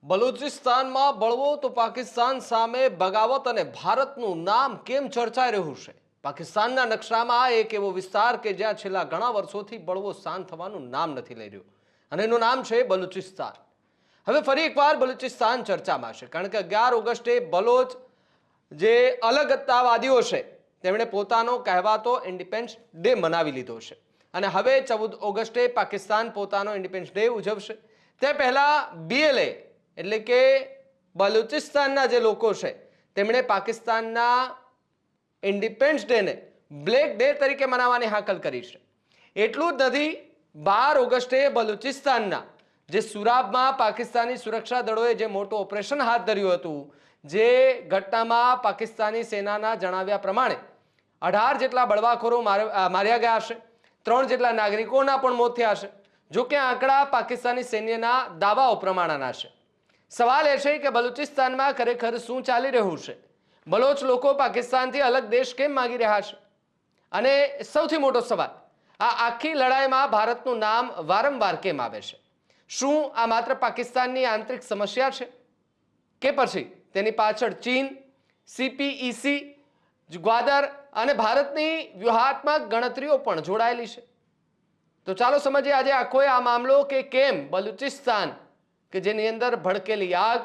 બલુચિસ્તાનમાં બળવો તો પાકિસ્તાન સામે બગાવત અને ભારતનું નામ કેમ ચર્ચાઈ રહ્યું છે? પાકિસ્તાનના નકશામાં એક એવો વિસ્તાર કે જ્યાં છેલ્લા ઘણા વર્ષોથી બળવો શાંત થવાનું નામ નથી લઈ રહ્યું અને એનું નામ છે બલુચિસ્તાન. હવે ફરી એકવાર બલુચિસ્તાન ચર્ચામાં છે કારણ કે 11 ઓગસ્ટે બલોચ જે અલગતાવાદીઓ છે તેમણે પોતાનો કહેવાતો ઇન્ડિપેન્ડન્સ ડે મનાવી લીધો છે અને હવે 14 ઓગસ્ટે પાકિસ્તાન પોતાનો ઇન્ડિપેન્ડન્સ ડે ઉજવશે. તે પહેલા BLA એટલે કે બલુચિસ્તાનના જે લોકો છે તેમણે પાકિસ્તાનના ઇન્ડિપેન્ડન્સ ડેને બ્લેક ડે તરીકે મનાવવાની હાકલ કરી છે. એટલું જ નથી, 12 ઓગસ્ટે બલુચિસ્તાનના જે સુરાબમાં પાકિસ્તાની સુરક્ષા દળોએ જે મોટું ઓપરેશન હાથ ધર્યું હતું, જે ઘટનામાં પાકિસ્તાની સેનાના જણાવ્યા પ્રમાણે 18 જેટલા બળવાખોરો માર્યા ગયા હશે, 3 જેટલા નાગરિકોના પણ મોત થયા હશે. જો કે આંકડા પાકિસ્તાની સૈન્યના દાવાઓ પ્રમાણેના છે. સવાલ એ છે કે બલુચિસ્તાનમાં ખરેખર શું ચાલી રહ્યું છે? બલોચ લોકો પાકિસ્તાનથી અલગ દેશ કેમ માંગી રહ્યા છે? અને સૌથી મોટો સવાલ, આ આખી લડાઈમાં ભારતનું નામ વારંવાર કેમ આવે છે? શું આ માત્ર પાકિસ્તાનની આંતરિક સમસ્યા છે કે પછી તેની પાછળ ચીન, CPEC, ગ્વાદર અને ભારતની વ્યૂહાત્મક ગણતરીઓ પણ જોડાયેલી છે? તો ચાલો સમજીએ આજે આખો આ મામલો કે કેમ બલુચિસ્તાન કે જેની અંદર ભડકેલી આગ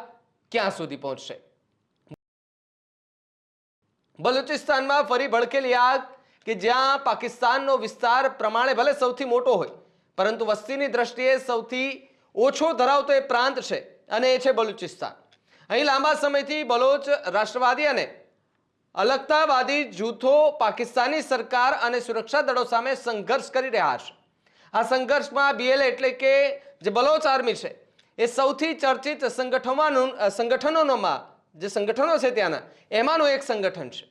ક્યાં સુધી પહોંચશે. બલુચિસ્તાનમાં ફરી ભડકેલી આગ કે જ્યાં પાકિસ્તાનનો વિસ્તાર પ્રમાણે ભલે સૌથી મોટો હોય પરંતુ વસ્તીની દ્રષ્ટિએ સૌથી ઓછો ધરાવતો એ પ્રાંત છે અને એ છે બલુચિસ્તાન. અહીં લાંબા સમયથી બલોચ રાષ્ટ્રવાદી અને અલગતાવાદી જૂથો પાકિસ્તાની સરકાર અને સુરક્ષા દળો સામે સંઘર્ષ કરી રહ્યા છે. આ સંઘર્ષમાં BLA એટલે કે જે બલોચ આર્મી છે એ સૌથી ચર્ચિત સંગઠનોમાં જે સંગઠનો છે ત્યાંના એમાંનું એક સંગઠન છે.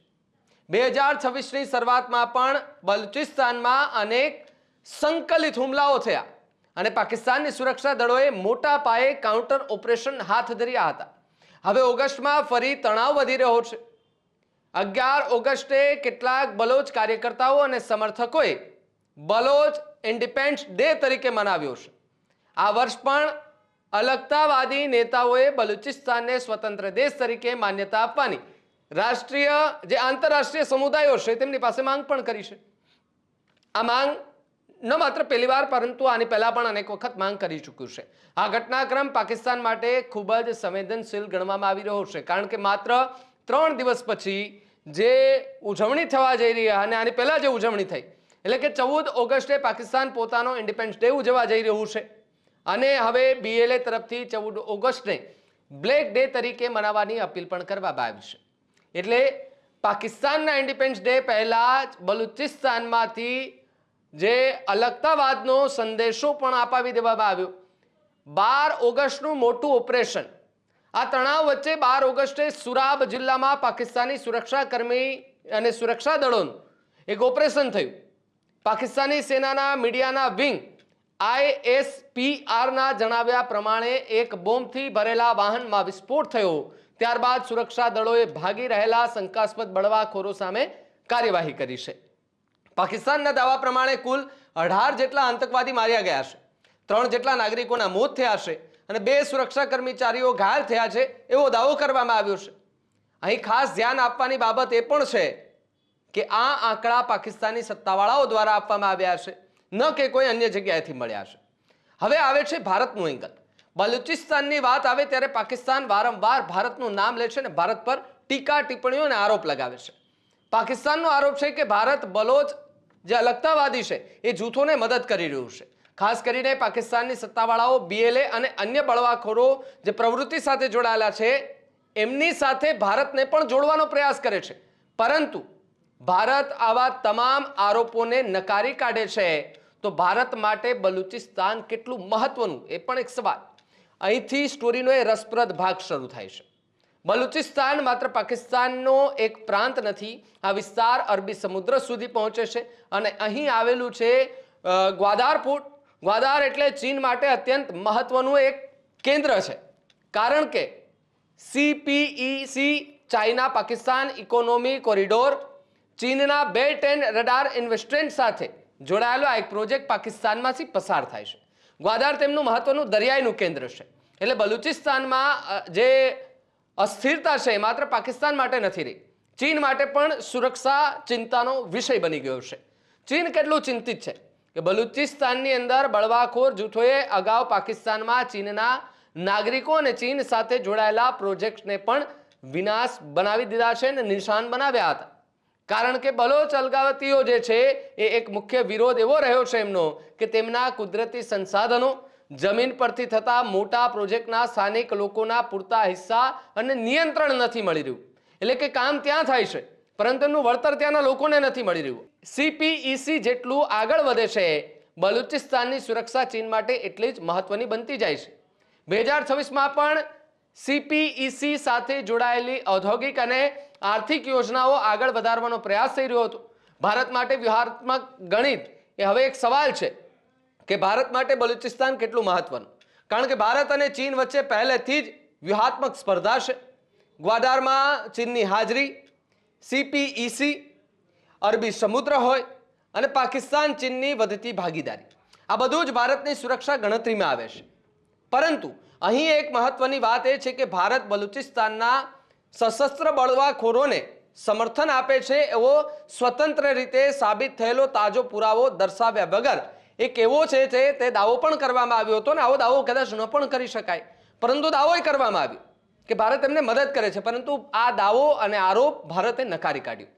2026ની શરૂઆતમાં પણ બલુચિસ્તાનમાં અનેક સંકલિત હુમલાઓ થયા અને પાકિસ્તાનની સુરક્ષા દળોએ મોટા પાયે કાઉન્ટર ઓપરેશન હાથ ધર્યા હતા. હવે ઓગસ્ટમાં ફરી તણાવ વધી રહ્યો છે. 11 ઓગસ્ટે કેટલાક બલોચ કાર્યકર્તાઓ અને સમર્થકોએ બલોચ ઇન્ડિપેન્ડન્સ ડે તરીકે મનાવ્યો છે. આ વર્ષ પણ અલગતાવાદી નેતાઓએ બલુચિસ્તાનને સ્વતંત્ર દેશ તરીકે માન્યતા આપવાની આંતરરાષ્ટ્રીય સમુદાયો છે તેમની પાસે માંગ પણ કરી છે. આ માંગ ન માત્ર પહેલી વાર પરંતુ આની પહેલા પણ અનેક વખત માંગ કરી ચૂક્યું છે. આ ઘટનાક્રમ પાકિસ્તાન માટે ખૂબ જ સંવેદનશીલ ગણવામાં આવી રહ્યો છે કારણ કે માત્ર 3 દિવસ પછી જે ઉજવણી થવા જઈ રહી અને આની પહેલા જે ઉજવણી થઈ એટલે કે 14 ઓગસ્ટે પાકિસ્તાન પોતાનો ઇન્ડિપેન્ડન્સ ડે ઉજવવા જઈ રહ્યું છે અને હવે BLA તરફથી 14 ઓગસ્ટને બ્લેક ડે તરીકે મનાવવાની અપીલ પણ કરવામાં આવી છે. એટલે પાકિસ્તાનના ઇન્ડિપેન્ડન્સ ડે પહેલા જ બલુચિસ્તાનમાંથી જે અલગતાવાદનો સંદેશો પણ અપાવી દેવામાં આવ્યો. 12 ઓગસ્ટનું મોટું ઓપરેશન. આ તણાવ વચ્ચે 12 ઓગસ્ટે સુરાબ જિલ્લામાં પાકિસ્તાની સુરક્ષાકર્મી અને સુરક્ષા દળોનું એક ઓપરેશન થયું. પાકિસ્તાની સેનાના મીડિયાના વિંગ ISPRના જણાવ્યા પ્રમાણે એક બોમ્બથી ભરેલા વાહનમાં વિસ્ફોટ થયો. ત્યારબાદ સુરક્ષા દળોએ ભાગી રહેલા શંકાસ્પદ બળવાખોરો સામે કાર્યવાહી કરી છે. પાકિસ્તાનના દાવા પ્રમાણે કુલ 18 જેટલા આતંકવાદી માર્યા ગયા છે, 3 જેટલા નાગરિકોના મોત થયા છે અને 2 સુરક્ષા કર્મચારીઓ ઘાયલ થયા છે એવો દાવો કરવામાં આવ્યો છે. અહીં ખાસ ધ્યાન આપવાની બાબત એ પણ છે કે આ આંકડા પાકિસ્તાની સત્તાવાળાઓ દ્વારા આપવામાં આવ્યા છે, ન કે કોઈ અન્ય જગ્યાએથી મળ્યા છે. હવે આવે છે ભારતનું એંગલ. બલુચિસ્તાનની વાત આવે ત્યારે પાકિસ્તાન વારંવાર ભારતનું નામ લે છે અને ભારત પર ટીકા ટિપ્પણીઓ અને આરોપ લગાવે છે. પાકિસ્તાનનો આરોપ છે કે ભારત બલોચ જે અલગતાવાદી છે એ જૂથોને મદદ કરી રહ્યું છે. ખાસ કરીને પાકિસ્તાનની સત્તાવાળાઓ BLA અને અન્ય બળવાખોરો જે પ્રવૃત્તિ સાથે જોડાયેલા છે એમની સાથે ભારતને પણ જોડવાનો પ્રયાસ કરે છે. પરંતુ ભારત આવા તમામ આરોપોને નકારી કાઢે છે. તો ભારત માટે બલુચિસ્તાન કેટલું મહત્વનું એ પણ એક સવાલ. અહીંથી સ્ટોરીનો એ રસપ્રદ ભાગ શરૂ થાય છે. બલુચિસ્તાન માત્ર પાકિસ્તાનનો એક પ્રાંત નથી. આ વિસ્તાર અરબી સમુદ્ર સુધી પહોંચે છે અને અહીં આવેલું છે ગ્વાદાર પોર્ટ. ગ્વાદાર એટલે ચીન માટે અત્યંત મહત્વનું એક કેન્દ્ર છે કારણ કે CPEC China Pakistan economy corridor ચીનના બેલ્ટ એન્ડ રડાર ઇન્વેસ્ટમેન્ટ સાથે જોડાયેલો આ એક પ્રોજેક્ટ પાકિસ્તાનમાંથી પસાર થાય છે. ગ્વાદાર તેમનું મહત્વનું દરિયાઈનું કેન્દ્ર છે એટલે બલુચિસ્તાનમાં જે અસ્થિરતા છે એ માત્ર પાકિસ્તાન માટે નથી રહી, ચીન માટે પણ સુરક્ષા ચિંતાનો વિષય બની ગયો છે. ચીન કેટલું ચિંતિત છે કે બલુચિસ્તાનની અંદર બળવાખોર જૂથોએ અગાઉ પાકિસ્તાનમાં ચીનના નાગરિકો અને ચીન સાથે જોડાયેલા પ્રોજેક્ટને પણ વિનાશ બનાવી દીધા છે અને નિશાન બનાવ્યા હતા. કારણ કે બલોચ અલગાવતીઓ જે છે એ એક મુખ્ય વિરોધ એવો રહ્યો છે એમનો કે તેમના કુદરતી સંસાધનો, જમીન પરથી થતા મોટા પ્રોજેક્ટના સ્થાનિક લોકોના પૂરતા હિસ્સા અને નિયંત્રણ નથી મળી રહ્યું. એટલે કે કામ ત્યાં થાય છે પરંતુ એનું વળતર ત્યાંના લોકોને નથી મળી રહ્યું. CPEC જેટલું આગળ વધે છે, બલુચિસ્તાનની સુરક્ષા ચીન માટે એટલી જ મહત્વની બનતી જાય છે. 2026માં પણ CPEC સાથે જોડાયેલી ઔદ્યોગિક અને આર્થિક યોજનાઓ આગળ વધારવાનો પ્રયાસ થઈ રહ્યો હતો. ભારત માટે વ્યૂહાત્મક ગણિત એ હવે એક સવાલ છે કે ભારત માટે બલુચિસ્તાન કેટલું મહત્વનું, કારણ કે ભારત અને ચીન વચ્ચે પહેલેથી જ વ્યૂહાત્મક સ્પર્ધા છે. ગ્વાદારમાં ચીનની હાજરી, CPEC, અરબી સમુદ્ર હોય અને પાકિસ્તાન ચીનની વધતી ભાગીદારી, આ બધું જ ભારતની સુરક્ષા ગણતરીમાં આવે છે. પરંતુ અહીં એક મહત્વની વાત એ છે કે ભારત બલુચિસ્તાનના સશસ્ત્ર બળવાખોરોને સમર્થન આપે છે એવો સ્વતંત્ર રીતે સાબિત થયેલો તાજો પુરાવો દર્શાવ્યા વગર એક એવો છે તે દાવો પણ કરવામાં આવ્યો હતો, ને આવો દાવો કદાચ ન પણ કરી શકાય, પરંતુ દાવો કરવામાં આવ્યો કે ભારત એમને મદદ કરે છે. પરંતુ આ દાવો અને આરોપ ભારતે નકારી કાઢ્યો.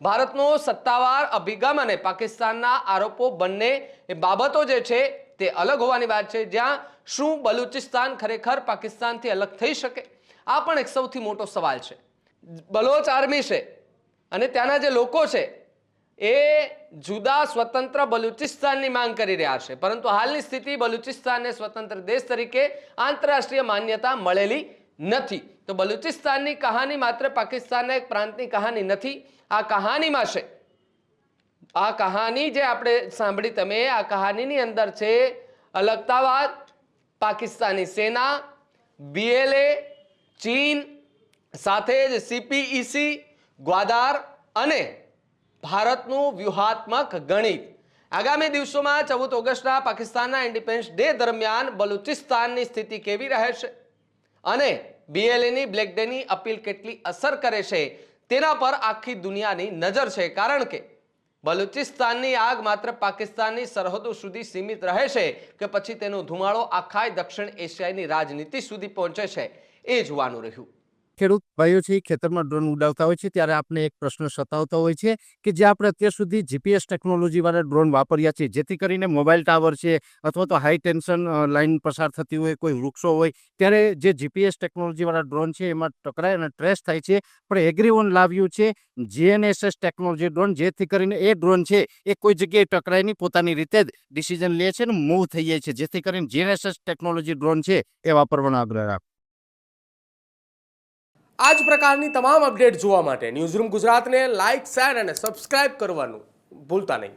ભારતનો સત્તાવાર અભિગમ અને પાકિસ્તાનના આરોપો બંને એ બાબતો જે છે તે અલગ હોવાની વાત છે. જ્યાં શું બલુચિસ્તાન ખરેખર પાકિસ્તાનથી અલગ થઈ શકે, આ પણ એક સૌથી મોટો સવાલ છે. બલોચ આર્મી છે અને ત્યાંના જે લોકો છે એ જુદા સ્વતંત્ર બલુચિસ્તાનની માંગ કરી રહ્યા છે, પરંતુ હાલની સ્થિતિ બલુચિસ્તાનને સ્વતંત્ર દેશ તરીકે આંતરરાષ્ટ્રીય માન્યતા મળેલી નથી. તો બલુચિસ્તાનની કહાની માત્ર પાકિસ્તાનના એક પ્રાંતની કહાની નથી. આ કહાનીમાં છે, આ કહાની જે આપણે સાંભળી તમે, આ કહાનીની અંદર છે અલગતાવાદ, પાકિસ્તાની સેના, BLA, ચીન, સાથે જ CPEC, ગ્વાદાર અને ભારતનું વ્યૂહાત્મક ગણિત. આગામી દિવસોમાં 14 ઓગસ્ટના પાકિસ્તાનના ઇન્ડિપેન્ડન્સ ડે દરમિયાન બલુચિસ્તાનની સ્થિતિ કેવી રહે છે અને BLAની બ્લેક ડેની અપીલ કેટલી અસર કરે છે તેના પર આખી દુનિયાની નજર છે. કારણ કે બલુચિસ્તાનની આગ માત્ર પાકિસ્તાનની સરહદો સુધી સીમિત રહે છે કે પછી તેનો ધુમાડો આખા દક્ષિણ એશિયાની રાજનીતિ સુધી પહોંચે છે, એ જોવાનું રહ્યું. ખેડૂત ભાઈઓ છે ખેતરમાં ડ્રોન ઉડાવતા હોય છે ત્યારે આપણે એક પ્રશ્ન સતાવતો હોય છે કે જે આપણે અત્યાર સુધી GPS ટેકનોલોજી વાળા ડ્રોન વાપર્યા છે, જેથી કરીને મોબાઈલ ટાવર છે અથવા તો હાઈ ટેન્શન લાઇન પસાર થતી હોય, કોઈ વૃક્ષો હોય, ત્યારે જે GPS ટેકનોલોજી વાળા ડ્રોન છે એમાં ટકરાય અને ટ્રેસ થાય છે. પણ એગ્રીવન લાવ્યું છે GNSS ટેકનોલોજી ડ્રોન, જેથી કરીને એ ડ્રોન છે એ કોઈ જગ્યાએ ટકરાય નહીં, પોતાની રીતે જ ડિસિઝન લે છે અને મૂવ થઈ જાય છે, જેથી કરીને GNSS ટેકનોલોજી ડ્રોન છે એ વાપરવાનો આગ્રહ રાખો. આ જ પ્રકારની તમામ અપડેટ જોવા માટે ન્યૂઝરૂમ ગુજરાતને લાઇક, શેર અને સબસ્ક્રાઇબ કરવાનું ભૂલતા નહીં.